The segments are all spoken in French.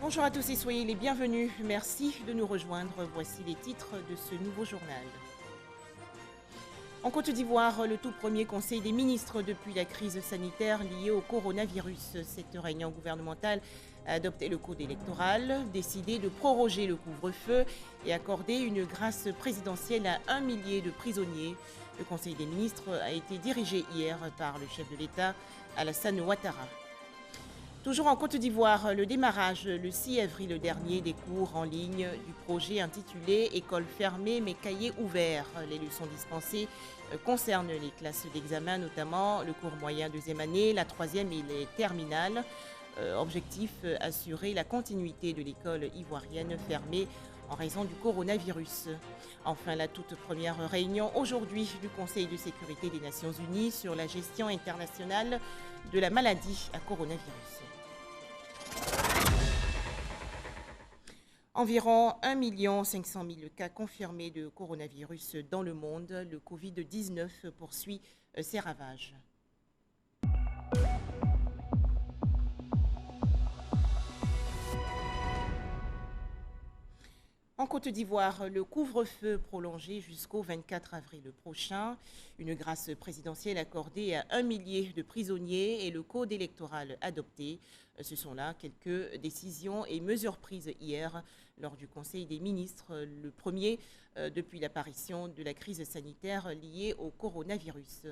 Bonjour à tous et soyez les bienvenus. Merci de nous rejoindre. Voici les titres de ce nouveau journal. En Côte d'Ivoire, le tout premier conseil des ministres depuis la crise sanitaire liée au coronavirus. Cette réunion gouvernementale a adopté le code électoral, décidé de proroger le couvre-feu et accorder une grâce présidentielle à 1 millier de prisonniers. Le conseil des ministres a été dirigé hier par le chef de l'État, Alassane Ouattara. Toujours en Côte d'Ivoire, le démarrage le 6 avril dernier des cours en ligne du projet intitulé « École fermée mais cahiers ouverts ». Les leçons dispensées concernent les classes d'examen, notamment le cours moyen deuxième année, la troisième et les terminales. Objectif, assurer la continuité de l'école ivoirienne fermée en raison du coronavirus. Enfin, la toute première réunion aujourd'hui du Conseil de sécurité des Nations Unies sur la gestion internationale de la maladie à coronavirus. Environ 1 500 000 cas confirmés de coronavirus dans le monde. Le Covid-19 poursuit ses ravages. En Côte d'Ivoire, le couvre-feu prolongé jusqu'au 24 avril prochain, une grâce présidentielle accordée à 1 millier de prisonniers et le code électoral adopté. Ce sont là quelques décisions et mesures prises hier lors du Conseil des ministres, le premier depuis l'apparition de la crise sanitaire liée au coronavirus.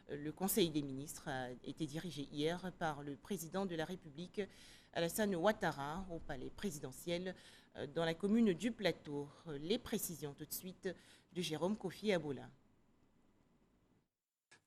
Le Conseil des ministres a été dirigé hier par le président de la République, Alassane Ouattara, au palais présidentiel dans la commune du Plateau. Les précisions tout de suite de Jérôme Kofi Aboula.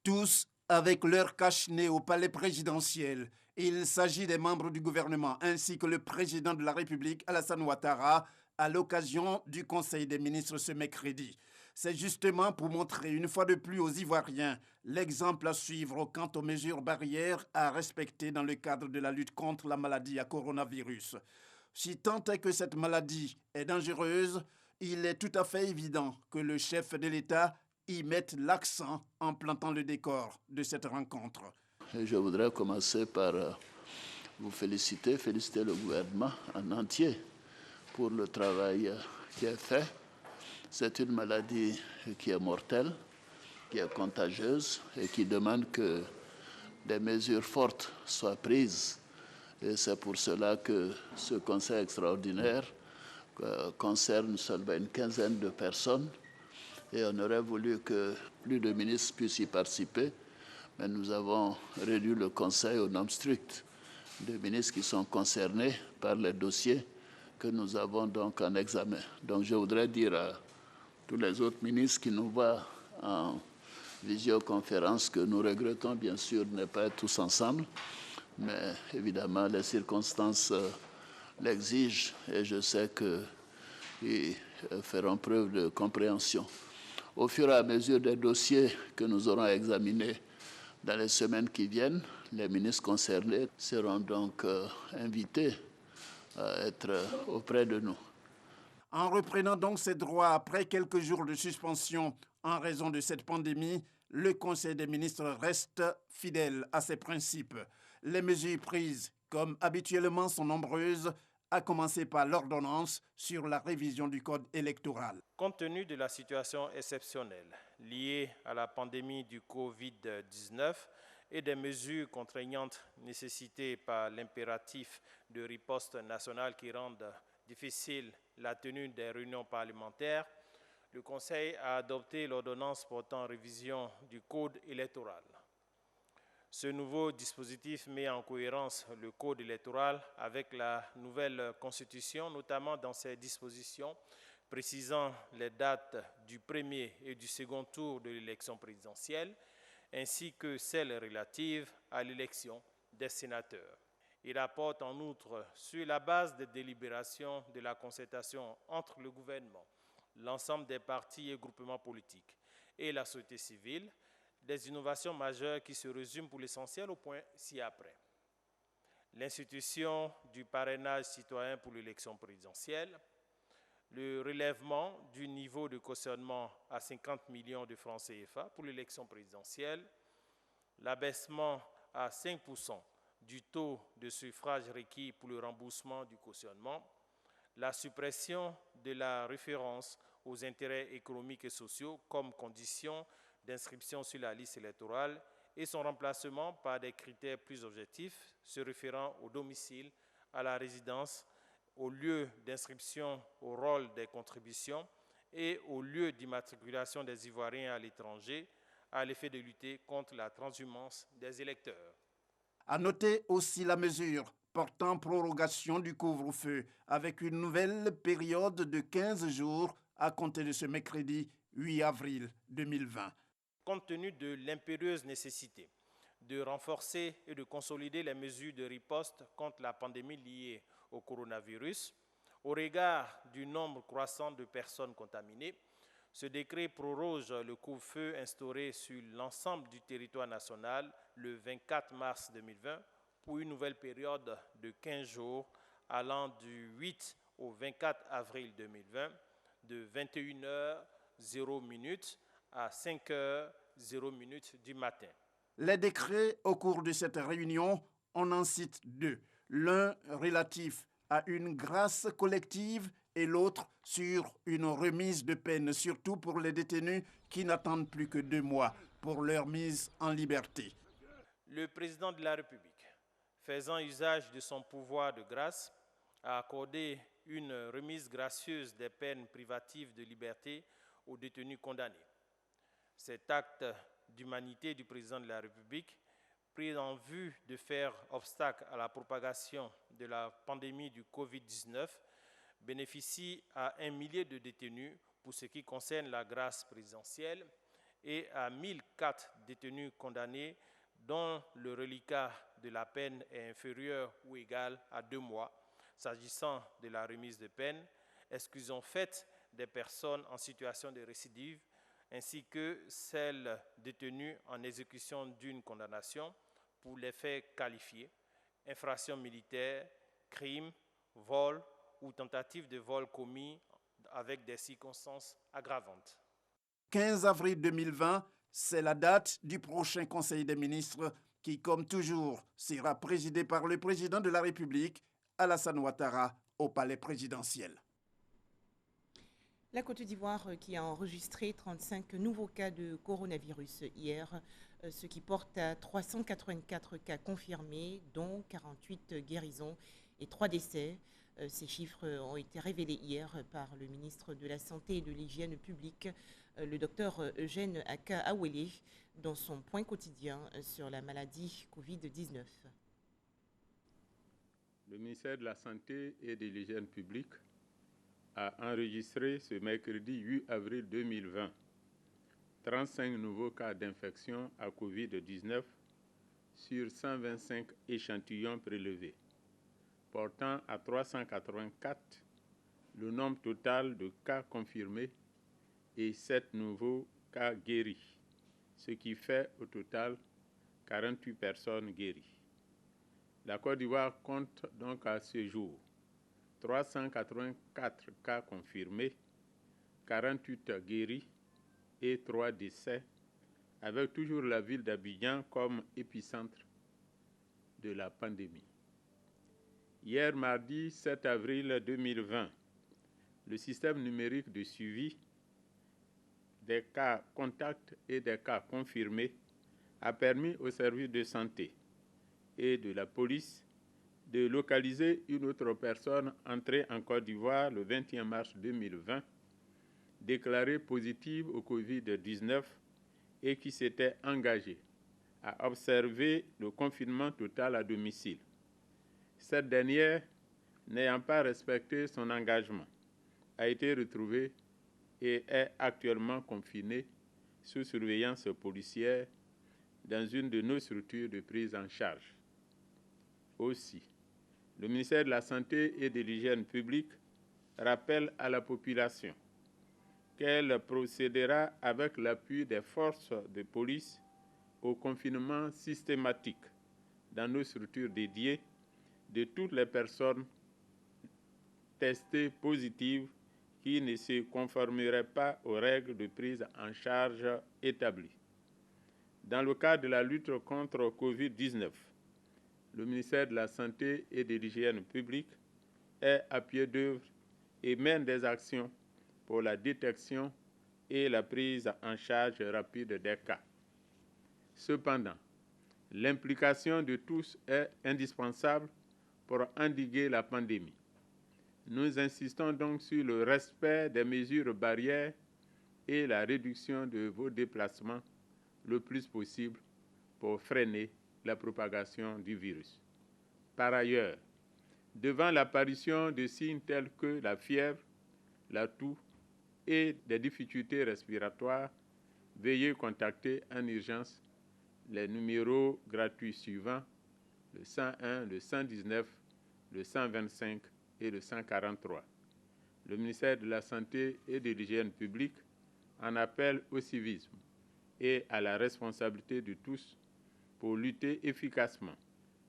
Tous avec leur cache-nez au palais présidentiel. Il s'agit des membres du gouvernement ainsi que le président de la République, Alassane Ouattara, à l'occasion du Conseil des ministres ce mercredi. C'est justement pour montrer une fois de plus aux Ivoiriens l'exemple à suivre quant aux mesures barrières à respecter dans le cadre de la lutte contre la maladie à coronavirus. Si tant est que cette maladie est dangereuse, il est tout à fait évident que le chef de l'État y mette l'accent en plantant le décor de cette rencontre. Je voudrais commencer par vous féliciter le gouvernement en entier pour le travail qui est fait. C'est une maladie qui est mortelle, qui est contagieuse et qui demande que des mesures fortes soient prises. Et c'est pour cela que ce conseil extraordinaire concerne seulement une quinzaine de personnes. Et on aurait voulu que plus de ministres puissent y participer, mais nous avons réduit le conseil au nombre strict de ministres qui sont concernés par les dossiers que nous avons donc en examen. Donc je voudrais dire à tous les autres ministres qui nous voient en visioconférence que nous regrettons bien sûr de ne pas être tous ensemble, mais évidemment les circonstances l'exigent et je sais qu'ils feront preuve de compréhension. Au fur et à mesure des dossiers que nous aurons examinés dans les semaines qui viennent, les ministres concernés seront donc invités à être auprès de nous. En reprenant donc ses droits après quelques jours de suspension en raison de cette pandémie, le Conseil des ministres reste fidèle à ses principes. Les mesures prises, comme habituellement, sont nombreuses, à commencer par l'ordonnance sur la révision du code électoral. Compte tenu de la situation exceptionnelle liée à la pandémie du Covid-19 et des mesures contraignantes nécessitées par l'impératif de riposte nationale qui rendent difficile la tenue des réunions parlementaires, le Conseil a adopté l'ordonnance portant révision du code électoral. Ce nouveau dispositif met en cohérence le code électoral avec la nouvelle Constitution, notamment dans ses dispositions précisant les dates du premier et du second tour de l'élection présidentielle, ainsi que celles relatives à l'élection des sénateurs. Il apporte en outre, sur la base des délibérations de la concertation entre le gouvernement, l'ensemble des partis et groupements politiques et la société civile, des innovations majeures qui se résument pour l'essentiel au point ci-après. L'institution du parrainage citoyen pour l'élection présidentielle, le relèvement du niveau de cautionnement à 50 millions de francs CFA pour l'élection présidentielle, l'abaissement à 5% du taux de suffrage requis pour le remboursement du cautionnement, la suppression de la référence aux intérêts économiques et sociaux comme condition d'inscription sur la liste électorale et son remplacement par des critères plus objectifs se référant au domicile, à la résidence, au lieu d'inscription au rôle des contributions et au lieu d'immatriculation des Ivoiriens à l'étranger, à l'effet de lutter contre la transhumance des électeurs. À noter aussi la mesure portant prorogation du couvre-feu avec une nouvelle période de 15 jours à compter de ce mercredi 8 avril 2020. Compte tenu de l'impérieuse nécessité de renforcer et de consolider les mesures de riposte contre la pandémie liée au coronavirus, au regard du nombre croissant de personnes contaminées, ce décret proroge le couvre-feu instauré sur l'ensemble du territoire national le 24 mars 2020 pour une nouvelle période de 15 jours allant du 8 au 24 avril 2020 de 21h00 à 5h00 du matin. Les décrets au cours de cette réunion, on en cite deux. L'un relatif à une grâce collective et l'autre sur une remise de peine, surtout pour les détenus qui n'attendent plus que 2 mois pour leur mise en liberté. Le président de la République, faisant usage de son pouvoir de grâce, a accordé une remise gracieuse des peines privatives de liberté aux détenus condamnés. Cet acte d'humanité du président de la République, pris en vue de faire obstacle à la propagation de la pandémie du Covid-19, bénéficie à 1 millier de détenus pour ce qui concerne la grâce présidentielle et à 1004 détenus condamnés dont le reliquat de la peine est inférieur ou égal à 2 mois, s'agissant de la remise de peine, exclusion faite des personnes en situation de récidive, ainsi que celles détenues en exécution d'une condamnation pour les faits qualifiés, infraction militaire, crime, vol ou tentative de vol commis avec des circonstances aggravantes. 15 avril 2020, c'est la date du prochain Conseil des ministres qui, comme toujours, sera présidé par le président de la République, Alassane Ouattara, au palais présidentiel. La Côte d'Ivoire qui a enregistré 35 nouveaux cas de coronavirus hier, ce qui porte à 384 cas confirmés, dont 48 guérisons et 3 décès. Ces chiffres ont été révélés hier par le ministre de la Santé et de l'Hygiène publique, le docteur Eugène Aka-Awele, dans son point quotidien sur la maladie Covid-19. Le ministère de la Santé et de l'Hygiène publique a enregistré ce mercredi 8 avril 2020 35 nouveaux cas d'infection à Covid-19 sur 125 échantillons prélevés, portant à 384 le nombre total de cas confirmés et 7 nouveaux cas guéris, ce qui fait au total 48 personnes guéries. La Côte d'Ivoire compte donc à ce jour 384 cas confirmés, 48 guéris et 3 décès, avec toujours la ville d'Abidjan comme épicentre de la pandémie. Hier, mardi 7 avril 2020, le système numérique de suivi des cas contacts et des cas confirmés a permis aux services de santé et de la police de localiser une autre personne entrée en Côte d'Ivoire le 21 mars 2020, déclarée positive au Covid-19 et qui s'était engagée à observer le confinement total à domicile. Cette dernière, n'ayant pas respecté son engagement, a été retrouvée et est actuellement confinée sous surveillance policière dans une de nos structures de prise en charge. Aussi, le ministère de la Santé et de l'Hygiène publique rappelle à la population qu'elle procédera avec l'appui des forces de police au confinement systématique dans nos structures dédiées de toutes les personnes testées positives qui ne se conformeraient pas aux règles de prise en charge établies. Dans le cadre de la lutte contre Covid-19, le ministère de la Santé et de l'Hygiène publique est à pied d'œuvre et mène des actions pour la détection et la prise en charge rapide des cas. Cependant, l'implication de tous est indispensable pour endiguer la pandémie. Nous insistons donc sur le respect des mesures barrières et la réduction de vos déplacements le plus possible pour freiner la propagation du virus. Par ailleurs, devant l'apparition de signes tels que la fièvre, la toux et des difficultés respiratoires, veuillez contacter en urgence les numéros gratuits suivants, le 101, le 119, le 125 et le 143. Le ministère de la Santé et de l'Hygiène publique en appelle au civisme et à la responsabilité de tous pour lutter efficacement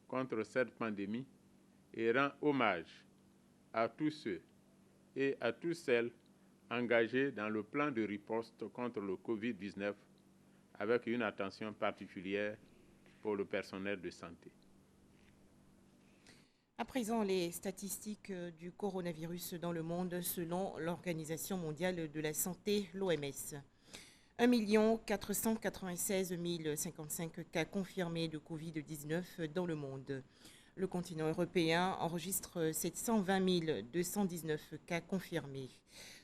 contre cette pandémie et rend hommage à tous ceux et à toutes celles engagés dans le plan de riposte contre le Covid-19 avec une attention particulière pour le personnel de santé. À présent, les statistiques du coronavirus dans le monde selon l'Organisation mondiale de la santé, l'OMS. 1 496 055 cas confirmés de Covid-19 dans le monde. Le continent européen enregistre 720 219 cas confirmés.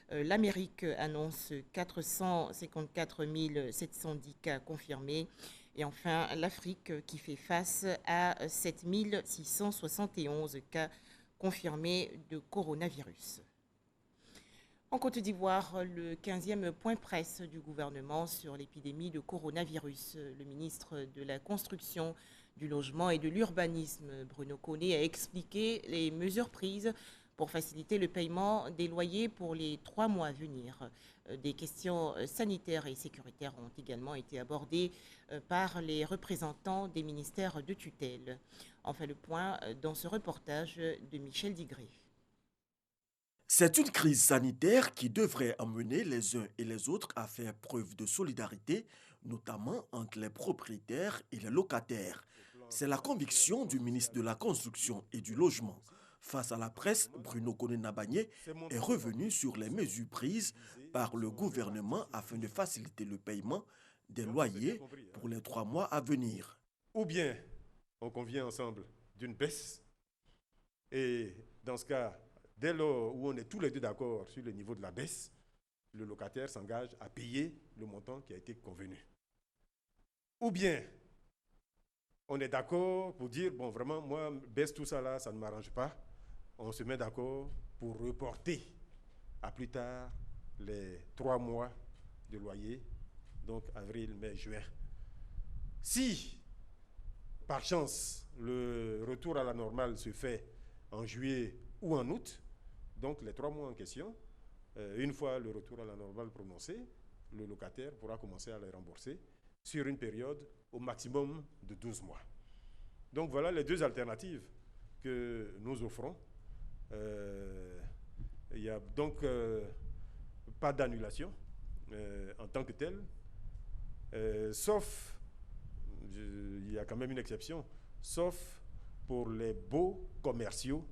L'Amérique annonce 454 710 cas confirmés. Et enfin, l'Afrique qui fait face à 7 671 cas confirmés de coronavirus. En Côte d'Ivoire, le 15e point presse du gouvernement sur l'épidémie de coronavirus. Le ministre de la Construction, du Logement et de l'Urbanisme, Bruno Koné, a expliqué les mesures prises pour faciliter le paiement des loyers pour les 3 mois à venir. Des questions sanitaires et sécuritaires ont également été abordées par les représentants des ministères de tutelle. On fait le point dans ce reportage de Michel Digré. C'est une crise sanitaire qui devrait amener les uns et les autres à faire preuve de solidarité, notamment entre les propriétaires et les locataires. C'est la conviction du ministre de la Construction et du Logement. Face à la presse, Bruno Koné-Nabagné est revenu sur les mesures prises par le gouvernement afin de faciliter le paiement des loyers pour les 3 mois à venir. Ou bien on convient ensemble d'une baisse et dans ce cas, dès lors où on est tous les deux d'accord sur le niveau de la baisse, le locataire s'engage à payer le montant qui a été convenu. Ou bien on est d'accord pour dire, bon vraiment, moi, baisse tout ça là, ça ne m'arrange pas. On se met d'accord pour reporter à plus tard les 3 mois de loyer, donc avril, mai, juin. Si, par chance, le retour à la normale se fait en juillet ou en août, donc les 3 mois en question, une fois le retour à la normale prononcé, le locataire pourra commencer à les rembourser sur une période au maximum de 12 mois. Donc voilà les 2 alternatives que nous offrons. Il n'y a donc pas d'annulation en tant que telle, sauf, il y a quand même une exception, sauf pour les baux commerciaux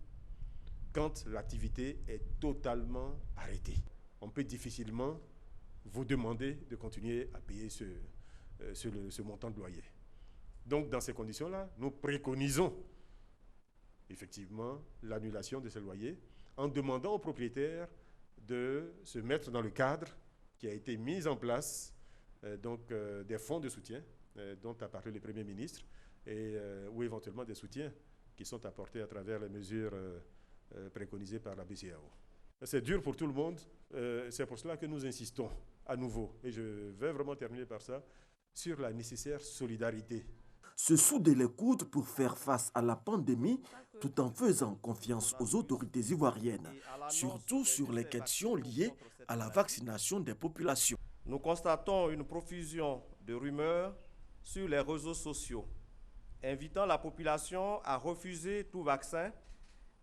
quand l'activité est totalement arrêtée. On peut difficilement vous demander de continuer à payer ce montant de loyer. Donc dans ces conditions-là, nous préconisons effectivement l'annulation de ces loyers en demandant aux propriétaires de se mettre dans le cadre qui a été mis en place, des fonds de soutien dont a parlé le Premier ministre ou éventuellement des soutiens qui sont apportés à travers les mesures préconisées par la BCEAO. C'est dur pour tout le monde, c'est pour cela que nous insistons à nouveau, et je vais vraiment terminer par ça, sur la nécessaire solidarité. Se souder les coudes pour faire face à la pandémie tout en faisant confiance aux autorités ivoiriennes, surtout sur les questions liées à la vaccination des populations. Nous constatons une profusion de rumeurs sur les réseaux sociaux, invitant la population à refuser tout vaccin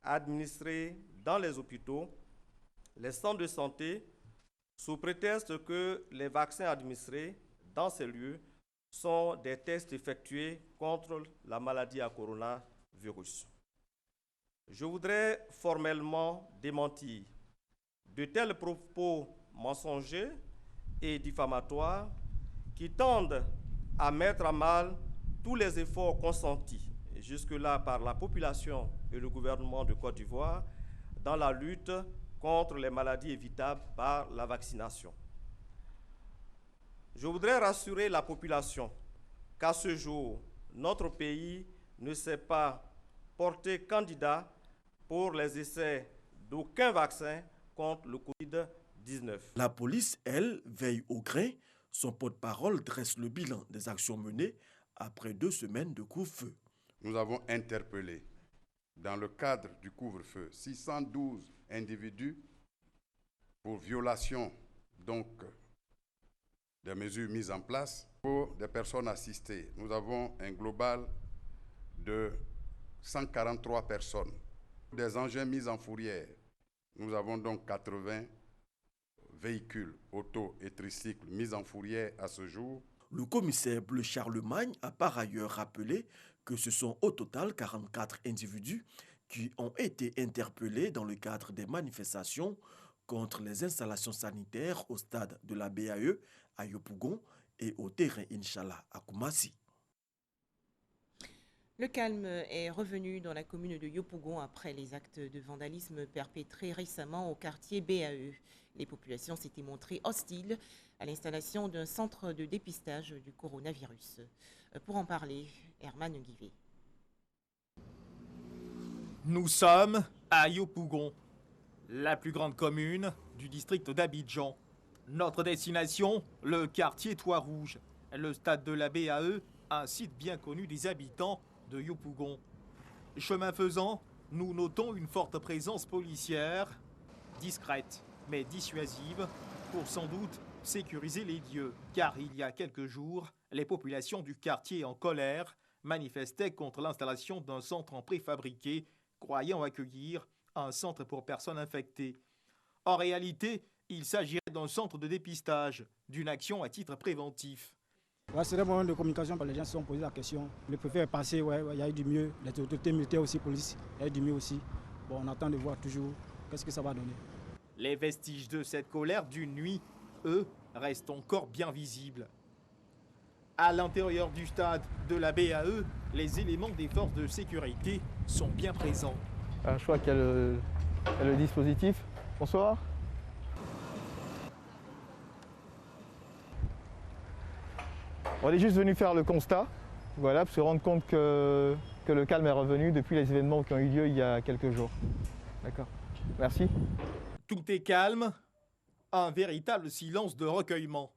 administré dans les hôpitaux, les centres de santé, sous prétexte que les vaccins administrés dans ces lieux sont des tests effectués contre la maladie à coronavirus. virus. Je voudrais formellement démentir de tels propos mensongers et diffamatoires qui tendent à mettre à mal tous les efforts consentis jusque-là par la population et le gouvernement de Côte d'Ivoire dans la lutte contre les maladies évitables par la vaccination. Je voudrais rassurer la population qu'à ce jour, notre pays ne s'est pas porté candidat pour les essais d'aucun vaccin contre le Covid-19. La police, elle, veille au grain. Son porte-parole dresse le bilan des actions menées après 2 semaines de couvre-feu. Nous avons interpellé, dans le cadre du couvre-feu, 612 individus pour violation donc des mesures mises en place. Pour des personnes assistées, nous avons un global de 143 personnes. Des engins mis en fourrière, nous avons donc 80 véhicules, auto et tricycles mis en fourrière à ce jour. Le commissaire Bleu Charlemagne a par ailleurs rappelé que ce sont au total 44 individus qui ont été interpellés dans le cadre des manifestations contre les installations sanitaires au stade de la BAE à Yopougon et au terrain Inch'Allah à Koumassi. Le calme est revenu dans la commune de Yopougon après les actes de vandalisme perpétrés récemment au quartier BAE. Les populations s'étaient montrées hostiles à l'installation d'un centre de dépistage du coronavirus. Pour en parler, Herman Guivet. Nous sommes à Yopougon, la plus grande commune du district d'Abidjan. Notre destination, le quartier Toit-Rouge, le stade de la BAE, un site bien connu des habitants de Yopougon. Chemin faisant, nous notons une forte présence policière, discrète mais dissuasive, pour sans doute sécuriser les lieux. Car il y a quelques jours, les populations du quartier en colère manifestaient contre l'installation d'un centre en préfabriqué, croyant accueillir un centre pour personnes infectées. En réalité, il s'agirait d'un centre de dépistage, d'une action à titre préventif. C'est un moment de communication, les gens se sont posé la question. Le préfet est passé, il y a eu du mieux. Les autorités militaires aussi, police, il y a eu du mieux aussi. Bon, on attend de voir toujours qu'est-ce que ça va donner. Les vestiges de cette colère d'une nuit, eux, restent encore bien visibles. À l'intérieur du stade de la BAE, les éléments des forces de sécurité sont bien présents. Je crois qu'il y a le dispositif. Bonsoir. On est juste venu faire le constat, voilà, pour se rendre compte que le calme est revenu depuis les événements qui ont eu lieu il y a quelques jours. D'accord. Merci. Tout est calme, un véritable silence de recueillement.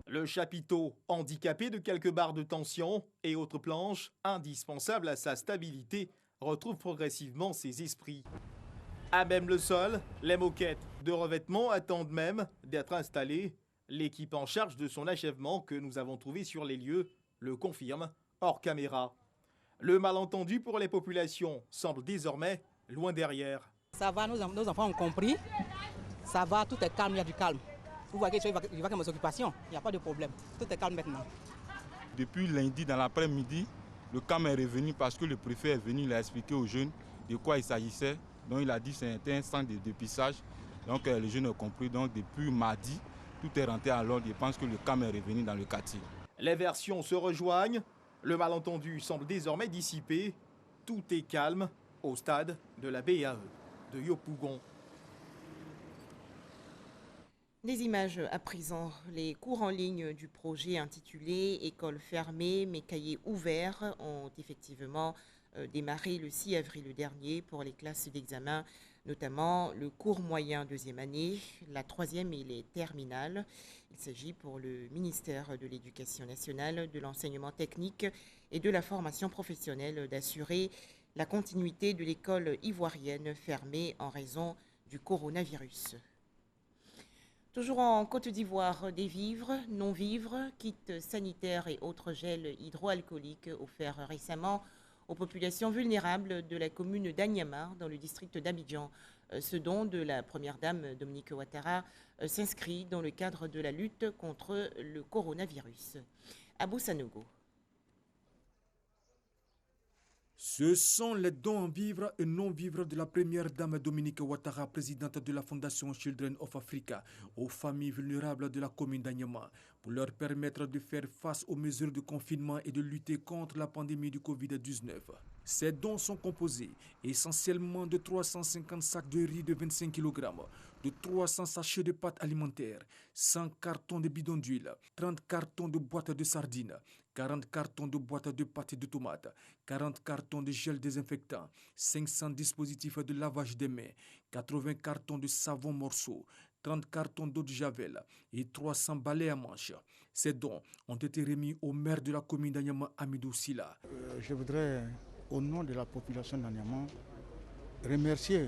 Le chapiteau, handicapé de quelques barres de tension et autres planches, indispensables à sa stabilité, retrouve progressivement ses esprits. À même le sol, les moquettes de revêtement attendent même d'être installées. L'équipe en charge de son achèvement que nous avons trouvé sur les lieux le confirme hors caméra. Le malentendu pour les populations semble désormais loin derrière. Ça va, nos enfants ont compris. Ça va, tout est calme, il y a du calme. Vous voyez, je vais à mes occupations, il n'y a pas de problème. Tout est calme maintenant. Depuis lundi dans l'après-midi, le calme est revenu parce que le préfet est venu, il a expliqué aux jeunes de quoi il s'agissait. Donc il a dit que c'était un centre de dépistage. Donc les jeunes ont compris. Donc depuis mardi, tout est rentré à l'ordre. Je pense que le calme est revenu dans le quartier. Les versions se rejoignent. Le malentendu semble désormais dissipé. Tout est calme au stade de la BAE de Yopougon. Des images à présent. Les cours en ligne du projet intitulé « École fermée, mais cahiers ouverts » ont effectivement démarré le 6 avril dernier pour les classes d'examen, notamment le cours moyen deuxième année, la troisième et les terminales. Il s'agit pour le ministère de l'Éducation nationale, de l'enseignement technique et de la formation professionnelle d'assurer la continuité de l'école ivoirienne fermée en raison du coronavirus. Toujours en Côte d'Ivoire, des vivres, non-vivres, kits sanitaires et autres gels hydroalcooliques offerts récemment aux populations vulnérables de la commune d'Anyamar dans le district d'Abidjan. Ce don de la première dame Dominique Ouattara s'inscrit dans le cadre de la lutte contre le coronavirus. Abou Sanogo. Ce sont les dons en vivres et non-vivres de la première dame Dominique Ouattara, présidente de la Fondation Children of Africa, aux familles vulnérables de la commune d'Anyama, pour leur permettre de faire face aux mesures de confinement et de lutter contre la pandémie du Covid-19. Ces dons sont composés essentiellement de 350 sacs de riz de 25 kg, de 300 sachets de pâtes alimentaires, 100 cartons de bidons d'huile, 30 cartons de boîtes de sardines, 40 cartons de boîtes de pâtes de tomates, 40 cartons de gel désinfectant, 500 dispositifs de lavage des mains, 80 cartons de savon morceau, 30 cartons d'eau de javel et 300 balais à manches. Ces dons ont été remis au maire de la commune d'Anyama, Amidou Sila. Je voudrais, au nom de la population d'Anyama, remercier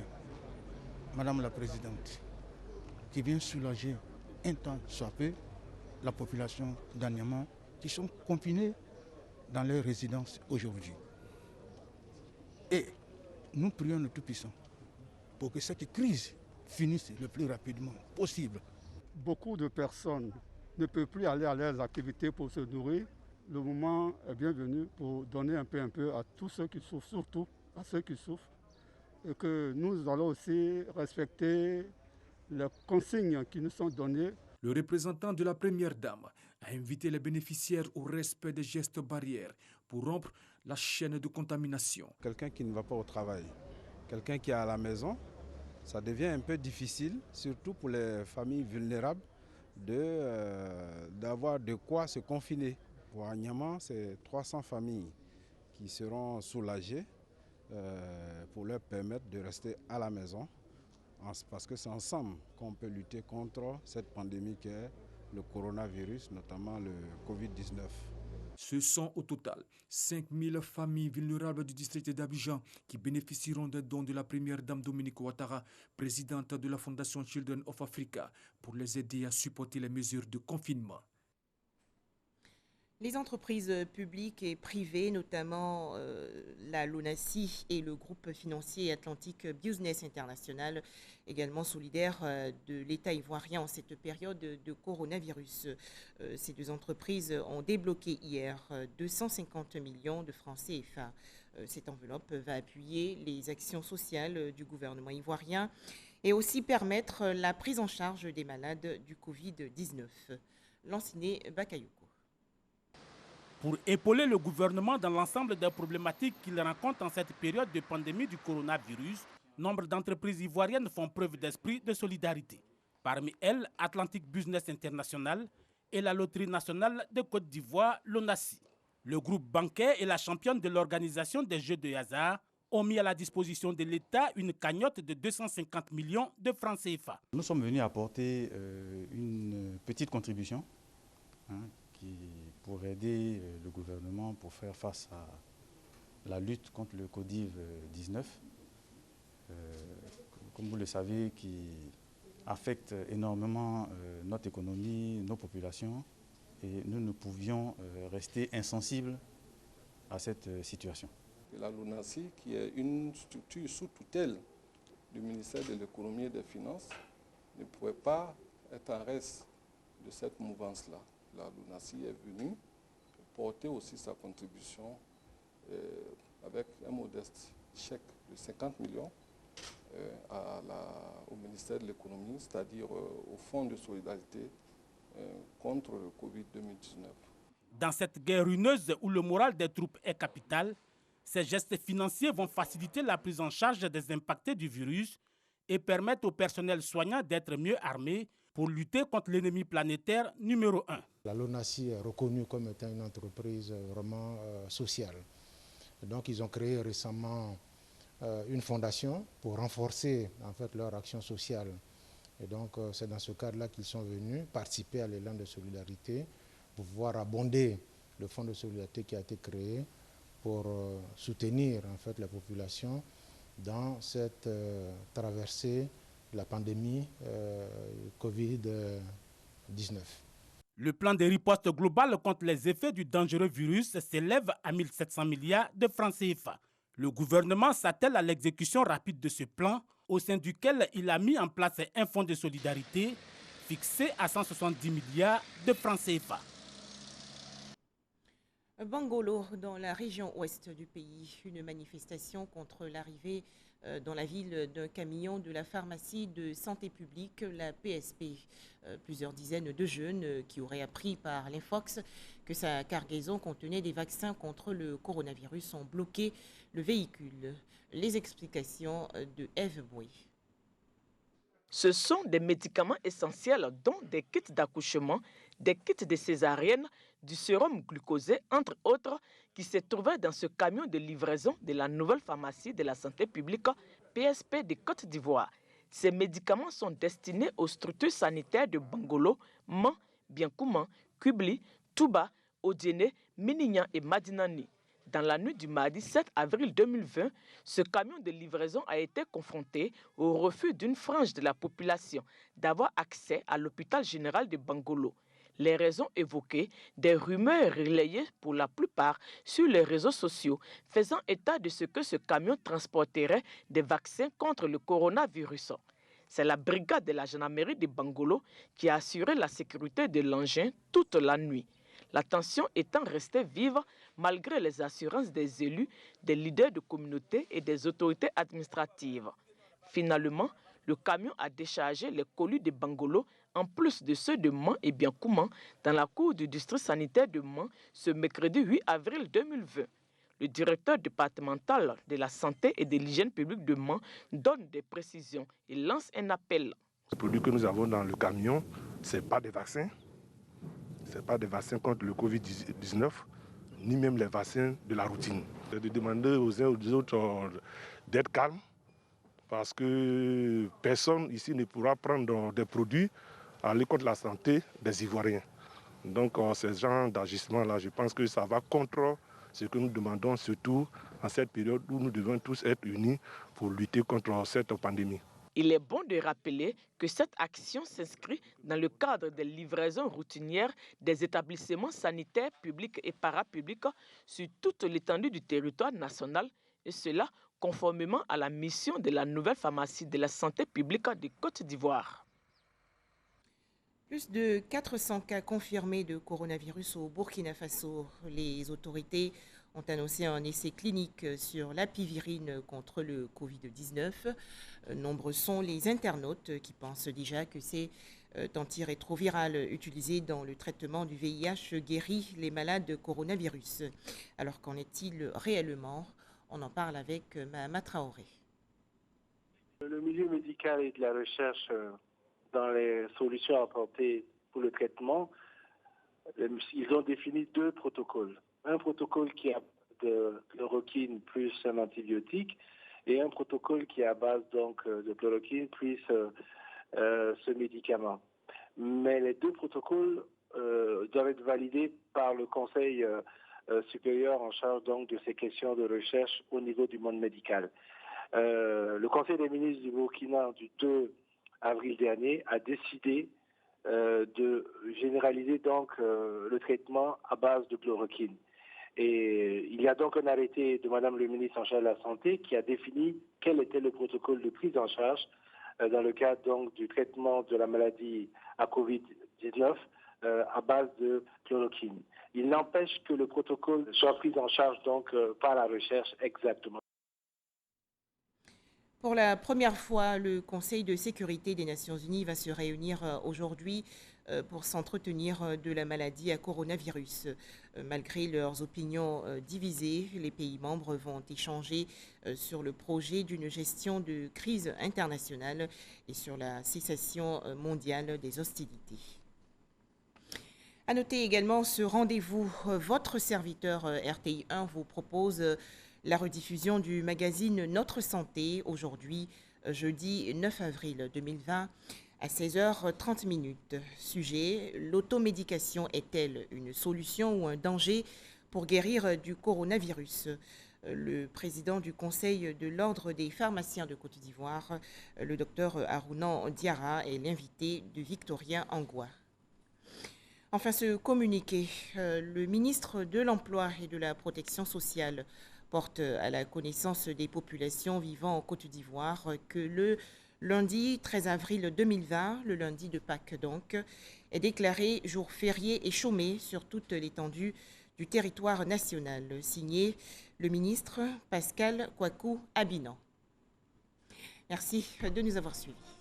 Madame la Présidente qui vient soulager un temps soit peu la population d'Anyama qui sont confinés dans leurs résidences aujourd'hui. Et nous prions le Tout-Puissant pour que cette crise finisse le plus rapidement possible. Beaucoup de personnes ne peuvent plus aller à leurs activités pour se nourrir. Le moment est bienvenu pour donner un peu à tous ceux qui souffrent, surtout à ceux qui souffrent. Et que nous allons aussi respecter les consignes qui nous sont données. Le représentant de la première dame a invité les bénéficiaires au respect des gestes barrières pour rompre la chaîne de contamination. Quelqu'un qui ne va pas au travail, quelqu'un qui est à la maison, ça devient un peu difficile, surtout pour les familles vulnérables, d'avoir de quoi se confiner. Pour Anyama, c'est 300 familles qui seront soulagées pour leur permettre de rester à la maison, parce que c'est ensemble qu'on peut lutter contre cette pandémie qui est le coronavirus, notamment le Covid-19. Ce sont au total 5000 familles vulnérables du district d'Abidjan qui bénéficieront des dons de la première dame Dominique Ouattara, présidente de la Fondation Children of Africa, pour les aider à supporter les mesures de confinement. Les entreprises publiques et privées, notamment la LONASI et le groupe financier Atlantic Business International, également solidaires de l'État ivoirien en cette période de coronavirus. Ces deux entreprises ont débloqué hier 250 millions de francs CFA. Cette enveloppe va appuyer les actions sociales du gouvernement ivoirien et aussi permettre la prise en charge des malades du Covid-19. Lanciné Bakayoko. Pour épauler le gouvernement dans l'ensemble des problématiques qu'il rencontre en cette période de pandémie du coronavirus, nombre d'entreprises ivoiriennes font preuve d'esprit de solidarité. Parmi elles, Atlantic Business International et la Loterie nationale de Côte d'Ivoire, l'ONASI. Le groupe bancaire et la championne de l'organisation des jeux de hasard ont mis à la disposition de l'État une cagnotte de 250 millions de francs CFA. Nous sommes venus apporter une petite contribution pour aider le gouvernement pour faire face à la lutte contre le Covid-19, comme vous le savez, qui affecte énormément notre économie, nos populations, et nous ne pouvions rester insensibles à cette situation. La LONASI, qui est une structure sous tutelle du ministère de l'économie et des finances, ne pouvait pas être en reste de cette mouvance-là. La LONASI est venue porter aussi sa contribution avec un modeste chèque de 50 millions au ministère de l'économie, c'est-à-dire au Fonds de solidarité contre le Covid-19. Dans cette guerre ruineuse où le moral des troupes est capital, ces gestes financiers vont faciliter la prise en charge des impactés du virus et permettre au personnel soignant d'être mieux armé pour lutter contre l'ennemi planétaire numéro 1. La LONASI est reconnue comme étant une entreprise vraiment sociale. Donc ils ont créé récemment une fondation pour renforcer en fait leur action sociale. Et donc c'est dans ce cadre-là qu'ils sont venus participer à l'élan de solidarité pour pouvoir abonder le fonds de solidarité qui a été créé pour soutenir en fait la population dans cette traversée de la pandémie Covid-19. Le plan de riposte globale contre les effets du dangereux virus s'élève à 1 700 milliards de francs CFA. Le gouvernement s'attelle à l'exécution rapide de ce plan, au sein duquel il a mis en place un fonds de solidarité fixé à 170 milliards de francs CFA. Bangolo, dans la région ouest du pays, une manifestation contre l'arrivée dans la ville d'un camion de la pharmacie de santé publique, la PSP. Plusieurs dizaines de jeunes qui auraient appris par l'Infox que sa cargaison contenait des vaccins contre le coronavirus ont bloqué le véhicule. Les explications de Eve Boué. Ce sont des médicaments essentiels dont des kits d'accouchement, des kits de césarienne, du sérum glucosé, entre autres, qui se trouvaient dans ce camion de livraison de la nouvelle pharmacie de la santé publique PSP de Côte d'Ivoire. Ces médicaments sont destinés aux structures sanitaires de Bangolo, Man, Biankouman, Kubli, Touba, Odiene, Minignan et Madinani. Dans la nuit du mardi 7 avril 2020, ce camion de livraison a été confronté au refus d'une frange de la population d'avoir accès à l'hôpital général de Bangolo. Les raisons évoquées, des rumeurs relayées pour la plupart sur les réseaux sociaux, faisant état de ce que ce camion transporterait des vaccins contre le coronavirus. C'est la brigade de la gendarmerie de Bangolo qui a assuré la sécurité de l'engin toute la nuit. La tension étant restée vive malgré les assurances des élus, des leaders de communauté et des autorités administratives. Finalement, le camion a déchargé les colis de Bangolo en plus de ceux de Man et Biankouman dans la cour du district sanitaire de Man ce mercredi 8 avril 2020. Le directeur départemental de la santé et de l'hygiène publique de Man donne des précisions et lance un appel. Les produits que nous avons dans le camion, ce n'est pas des vaccins. Ce n'est pas des vaccins contre le Covid-19, ni même les vaccins de la routine. De demander aux uns aux autres d'être calmes, parce que personne ici ne pourra prendre des produits à aller contre la santé des Ivoiriens. Donc ce genre d'agissement-là, je pense que ça va contre ce que nous demandons, surtout en cette période où nous devons tous être unis pour lutter contre cette pandémie. Il est bon de rappeler que cette action s'inscrit dans le cadre des livraisons routinières des établissements sanitaires publics et parapublics sur toute l'étendue du territoire national, et cela conformément à la mission de la nouvelle pharmacie de la santé publique de Côte d'Ivoire. Plus de 400 cas confirmés de coronavirus au Burkina Faso. Les autorités ont annoncé un essai clinique sur l'apivirine contre le Covid-19. Nombreux sont les internautes qui pensent déjà que c'est antirétroviral utilisé dans le traitement du VIH guérit les malades de coronavirus. Alors qu'en est-il réellement? On en parle avec Mahama Traoré. Le milieu médical et de la recherche dans les solutions apportées pour le traitement, ils ont défini deux protocoles. Un protocole qui a de chloroquine plus un antibiotique et un protocole qui est à base donc de chloroquine plus ce médicament. Mais les deux protocoles doivent être validés par le Conseil supérieur en charge donc de ces questions de recherche au niveau du monde médical. Le Conseil des ministres du Burkina du 2 avril dernier a décidé de généraliser donc le traitement à base de chloroquine. Et il y a donc un arrêté de Madame le ministre en charge de la Santé qui a défini quel était le protocole de prise en charge dans le cadre donc du traitement de la maladie à Covid-19 à base de chloroquine. Il n'empêche que le protocole soit pris en charge donc par la recherche exactement. Pour la première fois, le Conseil de sécurité des Nations Unies va se réunir aujourd'hui pour s'entretenir de la maladie à coronavirus. Malgré leurs opinions divisées, les pays membres vont échanger sur le projet d'une gestion de crise internationale et sur la cessation mondiale des hostilités. À noter également ce rendez-vous. Votre serviteur RTI 1 vous propose la rediffusion du magazine Notre Santé, aujourd'hui, jeudi 9 avril 2020, à 16h30. Sujet, l'automédication est-elle une solution ou un danger pour guérir du coronavirus? Le président du Conseil de l'Ordre des pharmaciens de Côte d'Ivoire, le docteur Arounan Diarra, est l'invité de Victorien Angoua. Enfin, ce communiqué, le ministre de l'Emploi et de la Protection sociale porte à la connaissance des populations vivant en Côte d'Ivoire que le lundi 13 avril 2020, le lundi de Pâques donc, est déclaré jour férié et chômé sur toute l'étendue du territoire national, signé le ministre Pascal Kwaku Abinan. Merci de nous avoir suivis.